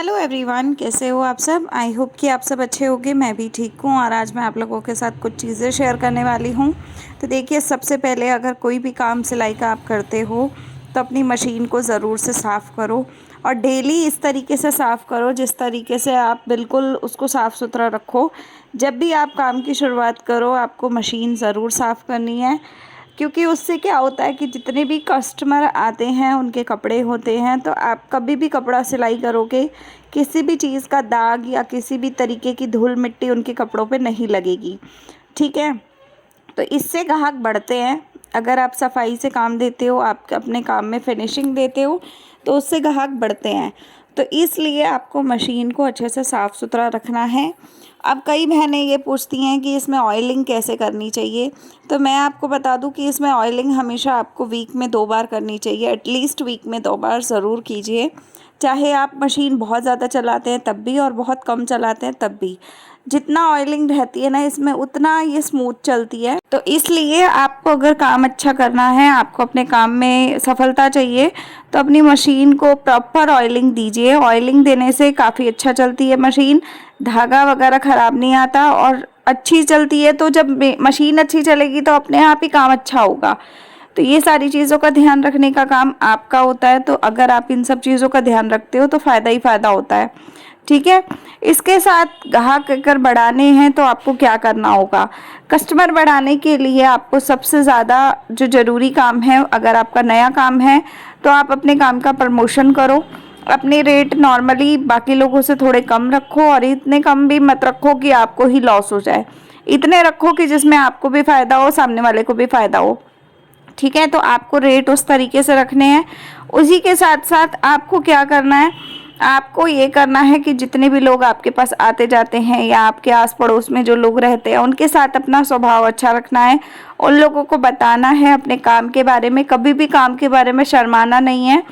Hello everyone, कैसे हो आप सब। आई होप कि आप सब अच्छे होंगे। मैं भी ठीक हूँ और आज मैं आप लोगों के साथ कुछ चीज़ें शेयर करने वाली हूँ। तो देखिए, सबसे पहले अगर कोई भी काम सिलाई का आप करते हो तो अपनी मशीन को ज़रूर से साफ़ करो और डेली इस तरीके से साफ़ करो जिस तरीके से आप बिल्कुल उसको साफ़ सुथरा रखो। जब भी आप काम की शुरुआत करो आपको मशीन ज़रूर साफ़ करनी है, क्योंकि उससे क्या होता है कि जितने भी कस्टमर आते हैं उनके कपड़े होते हैं, तो आप कभी भी कपड़ा सिलाई करोगे किसी भी चीज़ का दाग या किसी भी तरीके की धूल मिट्टी उनके कपड़ों पे नहीं लगेगी। ठीक है, तो इससे ग्राहक बढ़ते हैं। अगर आप सफाई से काम देते हो, आप अपने काम में फिनिशिंग देते हो, तो उससे ग्राहक बढ़ते हैं। तो इसलिए आपको मशीन को अच्छे से साफ़ सुथरा रखना है। अब कई बहनें ये पूछती हैं कि इसमें ऑयलिंग कैसे करनी चाहिए, तो मैं आपको बता दूं कि इसमें ऑयलिंग हमेशा आपको वीक में 2 बार करनी चाहिए। एटलीस्ट वीक में 2 बार ज़रूर कीजिए, चाहे आप मशीन बहुत ज़्यादा चलाते हैं तब भी और बहुत कम चलाते हैं तब भी। जितना ऑयलिंग रहती है ना इसमें, उतना ये स्मूथ चलती है। तो इसलिए आपको अगर काम अच्छा करना है, आपको अपने काम में सफलता चाहिए, तो अपनी मशीन को प्रॉपर ऑयलिंग दीजिए। ऑयलिंग देने से काफ़ी अच्छा चलती है मशीन, धागा वगैरह ख़राब नहीं आता और अच्छी चलती है। तो जब मशीन अच्छी चलेगी तो अपने आप ही काम अच्छा होगा। तो ये सारी चीज़ों का ध्यान रखने का काम आपका होता है। तो अगर आप इन सब चीज़ों का ध्यान रखते हो तो फ़ायदा ही फ़ायदा होता है। ठीक है, इसके साथ ग्राहक अगर बढ़ाने हैं तो आपको क्या करना होगा। कस्टमर बढ़ाने के लिए आपको सबसे ज़्यादा जो ज़रूरी काम है, अगर आपका नया काम है तो आप अपने काम का प्रमोशन करो। अपने रेट नॉर्मली बाकी लोगों से थोड़े कम रखो और इतने कम भी मत रखो कि आपको ही लॉस हो जाए। इतने रखो कि जिसमें आपको भी फ़ायदा हो, सामने वाले को भी फ़ायदा हो। ठीक है, तो आपको रेट उस तरीके से रखने हैं। उसी के साथ साथ आपको क्या करना है, आपको ये करना है कि जितने भी लोग आपके पास आते जाते हैं या आपके आस पड़ोस में जो लोग रहते हैं उनके साथ अपना स्वभाव अच्छा रखना है। उन लोगों को बताना है अपने काम के बारे में, कभी भी काम के बारे में शर्माना नहीं है।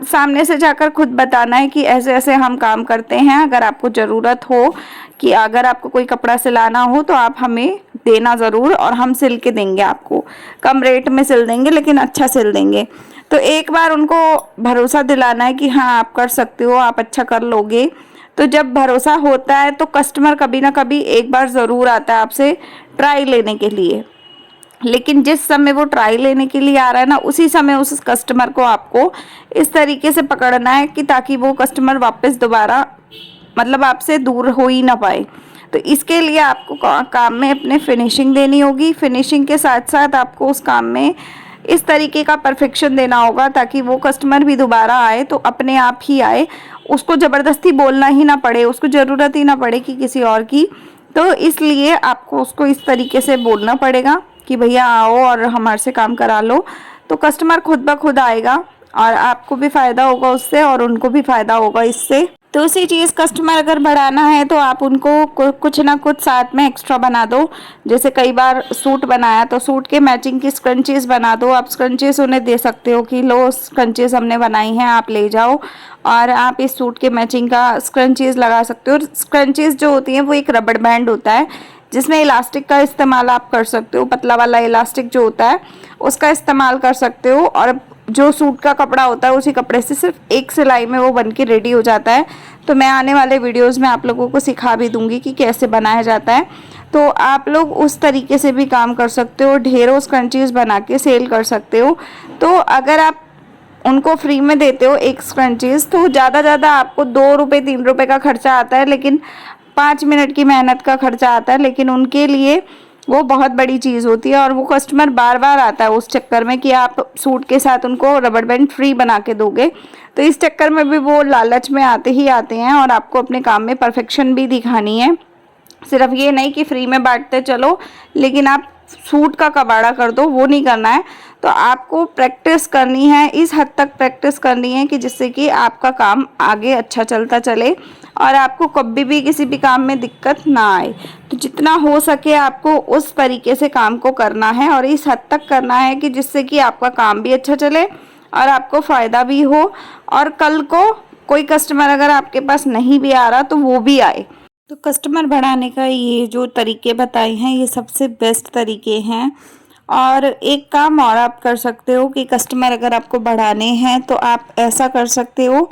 सामने से जाकर खुद बताना है कि ऐसे ऐसे हम काम करते हैं। अगर आपको ज़रूरत हो कि अगर आपको कोई कपड़ा सिलाना हो तो आप हमें देना ज़रूर, और हम सिल के देंगे आपको। कम रेट में सिल देंगे लेकिन अच्छा सिल देंगे। तो एक बार उनको भरोसा दिलाना है कि हाँ आप कर सकते हो, आप अच्छा कर लोगे। तो जब भरोसा होता है तो कस्टमर कभी ना कभी एक बार ज़रूर आता है आपसे ट्राई लेने के लिए। लेकिन जिस समय वो ट्राई लेने के लिए आ रहा है ना, उसी समय उस कस्टमर को आपको इस तरीके से पकड़ना है कि ताकि वो कस्टमर वापस दोबारा मतलब आपसे दूर हो ही ना पाए। तो इसके लिए आपको काम में अपने फिनिशिंग देनी होगी। फिनिशिंग के साथ साथ आपको उस काम में इस तरीके का परफेक्शन देना होगा ताकि वो कस्टमर भी दोबारा आए तो अपने आप ही आए, उसको ज़बरदस्ती बोलना ही ना पड़े, उसको ज़रूरत ही ना पड़े कि किसी और की। तो इसलिए आपको उसको इस तरीके से बोलना पड़ेगा कि भैया आओ और हमारे से काम करा लो। तो कस्टमर खुद ब खुद आएगा और आपको भी फ़ायदा होगा उससे और उनको भी फ़ायदा होगा इससे। तो उसी चीज़ कस्टमर अगर बढ़ाना है तो आप उनको कुछ ना कुछ साथ में एक्स्ट्रा बना दो। जैसे कई बार सूट बनाया तो सूट के मैचिंग की स्क्रंचीज़ बना दो। आप स्क्रंचीज़ उन्हें दे सकते हो कि लो स्क्रंचीज़ हमने बनाई हैं, आप ले जाओ और आप इस सूट के मैचिंग का स्क्रंचीज़ लगा सकते हो। स्क्रंचीज़ जो होती हैं वो एक रबड़ बैंड होता है जिसमें इलास्टिक का इस्तेमाल आप कर सकते हो। पतला वाला इलास्टिक जो होता है उसका इस्तेमाल कर सकते हो और जो सूट का कपड़ा होता है उसी कपड़े से सिर्फ एक सिलाई में वो बन के रेडी हो जाता है। तो मैं आने वाले वीडियोस में आप लोगों को सिखा भी दूंगी कि कैसे बनाया जाता है। तो आप लोग उस तरीके से भी काम कर सकते हो, ढेरों स्क्रंचीज़ बना के सेल कर सकते हो। तो अगर आप उनको फ्री में देते हो एक स्क्रंचीज़ तो ज़्यादा आपको 2 रुपये 3 रुपये का खर्चा आता है, लेकिन 5 मिनट की मेहनत का खर्चा आता है। लेकिन उनके लिए वो बहुत बड़ी चीज़ होती है और वो कस्टमर बार बार आता है उस चक्कर में कि आप सूट के साथ उनको रबड़ बैंड फ्री बना के दोगे। तो इस चक्कर में भी वो लालच में आते ही आते हैं और आपको अपने काम में परफेक्शन भी दिखानी है। सिर्फ ये नहीं कि फ्री में बांटते चलो लेकिन आप सूट का कबाड़ा कर दो, वो नहीं करना है। तो आपको प्रैक्टिस करनी है, इस हद तक प्रैक्टिस करनी है कि जिससे कि आपका काम आगे अच्छा चलता चले और आपको कभी भी किसी भी काम में दिक्कत ना आए। तो जितना हो सके आपको उस तरीके से काम को करना है और इस हद तक करना है कि जिससे कि आपका काम भी अच्छा चले और आपको फ़ायदा भी हो, और कल को कोई कस्टमर अगर आपके पास नहीं भी आ रहा तो वो भी आए। तो कस्टमर बढ़ाने का ये जो तरीके बताए हैं ये सबसे बेस्ट तरीके हैं। और एक काम और आप कर सकते हो कि कस्टमर अगर आपको बढ़ाने हैं तो आप ऐसा कर सकते हो,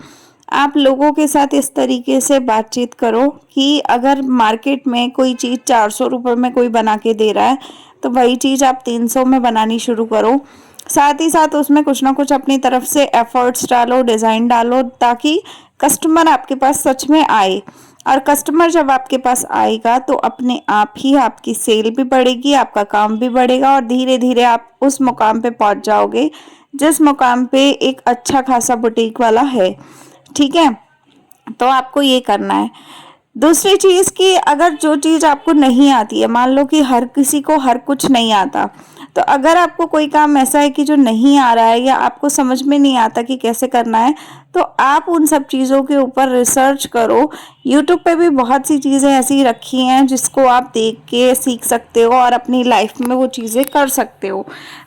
आप लोगों के साथ इस तरीके से बातचीत करो कि अगर मार्केट में कोई चीज़ 400 रुपये में कोई बना के दे रहा है तो वही चीज़ आप 300 में बनानी शुरू करो। साथ ही साथ उसमें कुछ ना कुछ अपनी तरफ से एफर्ट्स डालो, डिज़ाइन डालो, ताकि कस्टमर आपके पास सच में आए। और कस्टमर जब आपके पास आएगा तो अपने आप ही आपकी सेल भी बढ़ेगी, आपका काम भी बढ़ेगा और धीरे धीरे आप उस मुकाम पे पहुंच जाओगे जिस मुकाम पे एक अच्छा खासा बुटीक वाला है। ठीक है, तो आपको ये करना है। दूसरी चीज़ कि अगर जो चीज़ आपको नहीं आती है, मान लो कि हर किसी को हर कुछ नहीं आता, तो अगर आपको कोई काम ऐसा है कि जो नहीं आ रहा है या आपको समझ में नहीं आता कि कैसे करना है, तो आप उन सब चीज़ों के ऊपर रिसर्च करो। यूट्यूब पे भी बहुत सी चीज़ें ऐसी रखी हैं जिसको आप देख के सीख सकते हो और अपनी लाइफ में वो चीज़ें कर सकते हो।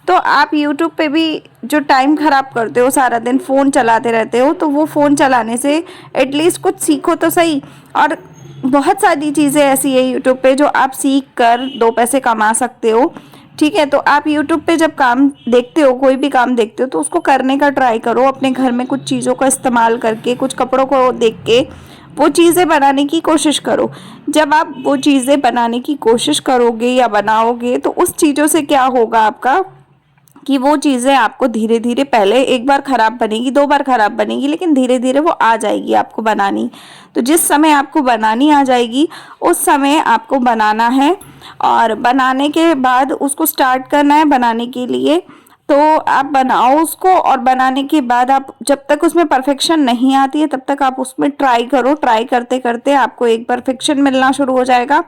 तो आप यूट्यूब पे भी जो टाइम ख़राब करते हो, सारा दिन फ़ोन चलाते रहते हो, तो वो फ़ोन चलाने से एटलीस्ट कुछ सीखो तो सही। और बहुत सारी चीज़ें ऐसी है यूट्यूब पे जो आप सीख कर 2 पैसे कमा सकते हो। ठीक है, तो आप यूट्यूब पे जब काम देखते हो, कोई भी काम देखते हो, तो उसको करने का ट्राई करो। अपने घर में कुछ चीज़ों का इस्तेमाल करके, कुछ कपड़ों को देख के वो चीज़ें बनाने की कोशिश करो। जब आप वो चीज़ें बनाने की कोशिश करोगे या बनाओगे तो उस चीज़ों से क्या होगा आपका कि वो चीज़ें आपको धीरे धीरे, पहले एक बार ख़राब बनेगी, 2 बार ख़राब बनेगी, लेकिन धीरे धीरे वो आ जाएगी आपको बनानी। तो जिस समय आपको बनानी आ जाएगी उस समय आपको बनाना है और बनाने के बाद उसको स्टार्ट करना है बनाने के लिए। तो आप बनाओ उसको और बनाने के बाद आप जब तक उसमें परफेक्शन नहीं आती है तब तक आप उसमें ट्राई करो। ट्राई करते करते आपको एक परफेक्शन मिलना शुरू हो जाएगा।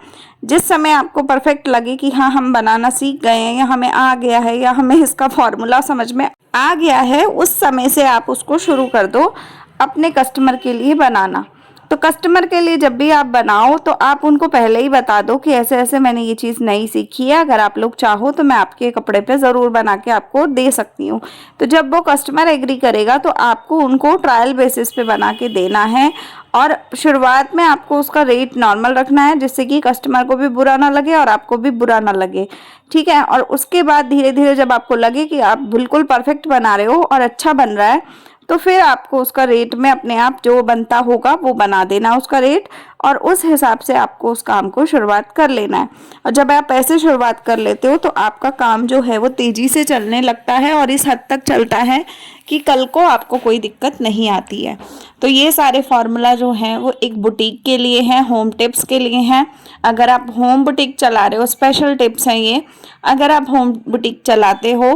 जिस समय आपको परफेक्ट लगे कि हाँ हम बनाना सीख गए हैं या हमें आ गया है या हमें इसका फॉर्मूला समझ में आ गया है, उस समय से आप उसको शुरू कर दो अपने कस्टमर के लिए बनाना। तो कस्टमर के लिए जब भी आप बनाओ तो आप उनको पहले ही बता दो कि ऐसे ऐसे मैंने ये चीज़ नई सीखी है, अगर आप लोग चाहो तो मैं आपके कपड़े पे ज़रूर बना के आपको दे सकती हूँ। तो जब वो कस्टमर एग्री करेगा तो आपको उनको ट्रायल बेसिस पे बना के देना है और शुरुआत में आपको उसका रेट नॉर्मल रखना है जिससे कि कस्टमर को भी बुरा ना लगे और आपको भी बुरा ना लगे। ठीक है, और उसके बाद धीरे धीरे जब आपको लगे कि आप बिल्कुल परफेक्ट बना रहे हो और अच्छा बन रहा है तो फिर आपको उसका रेट में अपने आप जो बनता होगा वो बना देना उसका रेट, और उस हिसाब से आपको उस काम को शुरुआत कर लेना है। और जब आप ऐसे शुरुआत कर लेते हो तो आपका काम जो है वो तेज़ी से चलने लगता है और इस हद तक चलता है कि कल को आपको कोई दिक्कत नहीं आती है। तो ये सारे फार्मूला जो हैं वो एक बुटीक के लिए हैं, होम टिप्स के लिए हैं। अगर आप होम बुटीक चला रहे हो, स्पेशल टिप्स हैं ये। अगर आप होम बुटीक चलाते हो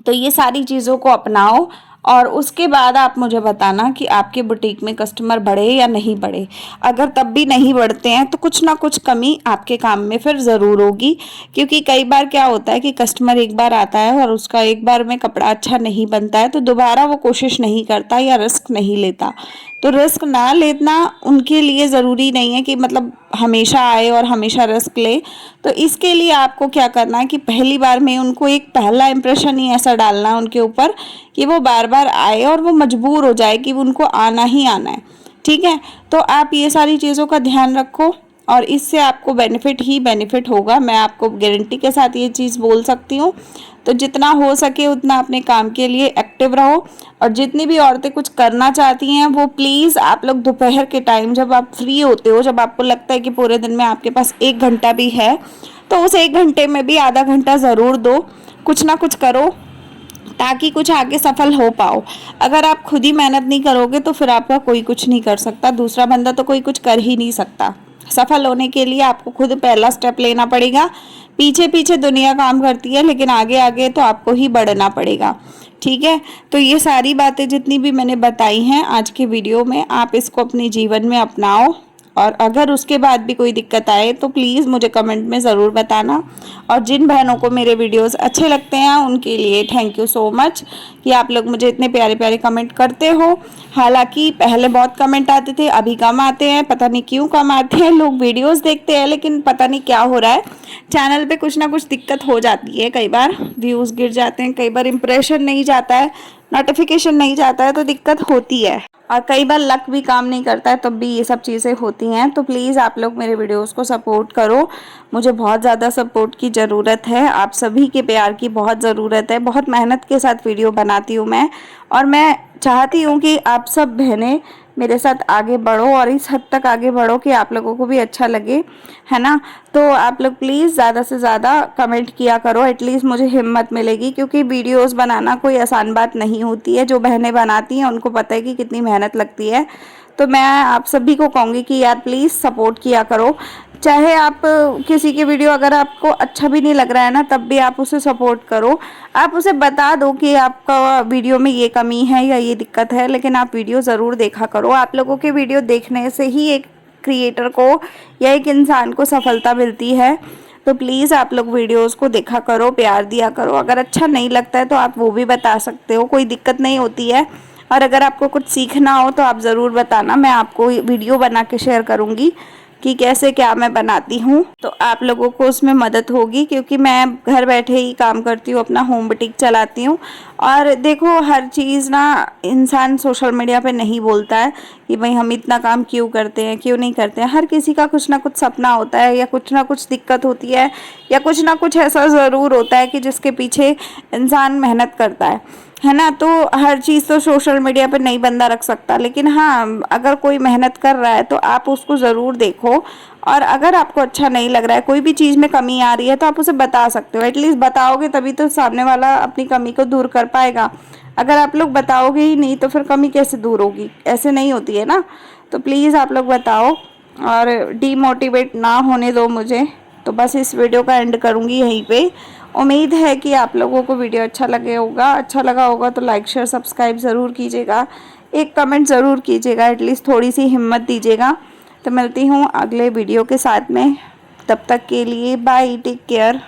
तो ये सारी चीज़ों को अपनाओ और उसके बाद आप मुझे बताना कि आपके बुटीक में कस्टमर बढ़े या नहीं बढ़े। अगर तब भी नहीं बढ़ते हैं तो कुछ ना कुछ कमी आपके काम में फिर ज़रूर होगी, क्योंकि कई बार क्या होता है कि कस्टमर एक बार आता है और उसका एक बार में कपड़ा अच्छा नहीं बनता है तो दोबारा वो कोशिश नहीं करता या रिस्क नहीं लेता। तो रिस्क ना लेना उनके लिए ज़रूरी नहीं है कि मतलब हमेशा आए और हमेशा रिस्क ले। तो इसके लिए आपको क्या करना है कि पहली बार में उनको एक पहला इंप्रेशन ही ऐसा डालना है उनके ऊपर कि वो बार बार आए और वो मजबूर हो जाए कि उनको आना ही आना है। ठीक है, तो आप ये सारी चीज़ों का ध्यान रखो और इससे आपको बेनिफिट ही बेनिफिट होगा। मैं आपको गारंटी के साथ ये चीज़ बोल सकती हूँ। तो जितना हो सके उतना अपने काम के लिए एक्टिव रहो। और जितनी भी औरतें कुछ करना चाहती हैं वो प्लीज़ आप लोग दोपहर के टाइम जब आप फ्री होते हो, जब आपको लगता है कि पूरे दिन में आपके पास 1 घंटा भी है, तो उस 1 घंटे में भी आधा घंटा ज़रूर दो, कुछ ना कुछ करो ताकि कुछ आगे सफल हो पाओ। अगर आप खुद ही मेहनत नहीं करोगे तो फिर आपका कोई कुछ नहीं कर सकता, दूसरा बंदा तो कोई कुछ कर ही नहीं सकता। सफल होने के लिए आपको खुद पहला स्टेप लेना पड़ेगा। पीछे पीछे दुनिया काम करती है लेकिन आगे आगे तो आपको ही बढ़ना पड़ेगा। ठीक है, तो ये सारी बातें जितनी भी मैंने बताई हैं आज के वीडियो में, आप इसको अपने जीवन में अपनाओ और अगर उसके बाद भी कोई दिक्कत आए तो प्लीज़ मुझे कमेंट में ज़रूर बताना। और जिन बहनों को मेरे वीडियोस अच्छे लगते हैं उनके लिए थैंक यू सो मच कि आप लोग मुझे इतने प्यारे प्यारे कमेंट करते हो। हालांकि पहले बहुत कमेंट आते थे, अभी कम आते हैं, पता नहीं क्यों कम आते हैं। लोग वीडियोस देखते हैं लेकिन पता नहीं क्या हो रहा है, चैनल पे कुछ ना कुछ दिक्कत हो जाती है। कई बार व्यूज़ गिर जाते हैं, कई बार इम्प्रेशन नहीं जाता है, नोटिफिकेशन नहीं जाता है, तो दिक्कत होती है। और कई बार लक भी काम नहीं करता है तब भी ये सब चीज़ें होती हैं। तो प्लीज़ आप लोग मेरे वीडियोस को सपोर्ट करो, मुझे बहुत ज़्यादा सपोर्ट की ज़रूरत है, आप सभी के प्यार की बहुत ज़रूरत है। बहुत मेहनत के साथ वीडियो बनाती हूँ मैं और मैं चाहती हूँ कि आप सब बहनें मेरे साथ आगे बढ़ो और इस हद तक आगे बढ़ो कि आप लोगों को भी अच्छा लगे, है ना। तो आप लोग प्लीज़ ज़्यादा से ज़्यादा कमेंट किया करो, एटलीस्ट मुझे हिम्मत मिलेगी, क्योंकि वीडियोस बनाना कोई आसान बात नहीं होती है। जो बहनें बनाती हैं उनको पता है कि कितनी मेहनत लगती है। तो मैं आप सभी को कहूँगी कि यार प्लीज़ सपोर्ट किया करो। चाहे आप किसी की वीडियो अगर आपको अच्छा भी नहीं लग रहा है ना, तब भी आप उसे सपोर्ट करो। आप उसे बता दो कि आपका वीडियो में ये कमी है या ये दिक्कत है, लेकिन आप वीडियो ज़रूर देखा करो। आप लोगों के वीडियो देखने से ही एक क्रिएटर को या एक इंसान को सफलता मिलती है। तो प्लीज़ आप लोग वीडियोस को देखा करो, प्यार दिया करो। अगर अच्छा नहीं लगता है तो आप वो भी बता सकते हो, कोई दिक्कत नहीं होती है। और अगर आपको कुछ सीखना हो तो आप ज़रूर बताना, मैं आपको वीडियो बना के शेयर करूँगी कि कैसे क्या मैं बनाती हूँ, तो आप लोगों को उसमें मदद होगी। क्योंकि मैं घर बैठे ही काम करती हूँ, अपना होम बुटीक चलाती हूँ। और देखो हर चीज़ ना इंसान सोशल मीडिया पे नहीं बोलता है कि भाई हम इतना काम क्यों करते हैं, क्यों नहीं करते हैं। हर किसी का कुछ ना कुछ सपना होता है, या कुछ ना कुछ दिक्कत होती है, या कुछ ना कुछ ऐसा ज़रूर होता है कि जिसके पीछे इंसान मेहनत करता है ना। तो हर चीज़ तो सोशल मीडिया पे नहीं बंदा रख सकता, लेकिन हाँ अगर कोई मेहनत कर रहा है तो आप उसको ज़रूर देखो। और अगर आपको अच्छा नहीं लग रहा है, कोई भी चीज़ में कमी आ रही है, तो आप उसे बता सकते हो। एटलीस्ट बताओगे तभी तो सामने वाला अपनी कमी को दूर कर पाएगा। अगर आप लोग बताओगे ही नहीं तो फिर कमी कैसे दूर होगी, ऐसे नहीं होती है ना। तो प्लीज़ आप लोग बताओ और डीमोटिवेट ना होने दो मुझे। तो बस इस वीडियो का एंड करूँगी यहीं पे। उम्मीद है कि आप लोगों को वीडियो अच्छा लगा होगा तो लाइक शेयर सब्सक्राइब ज़रूर कीजिएगा, एक कमेंट ज़रूर कीजिएगा, एटलीस्ट थोड़ी सी हिम्मत दीजिएगा। तो मिलती हूँ अगले वीडियो के साथ में, तब तक के लिए बाय, टेक केयर।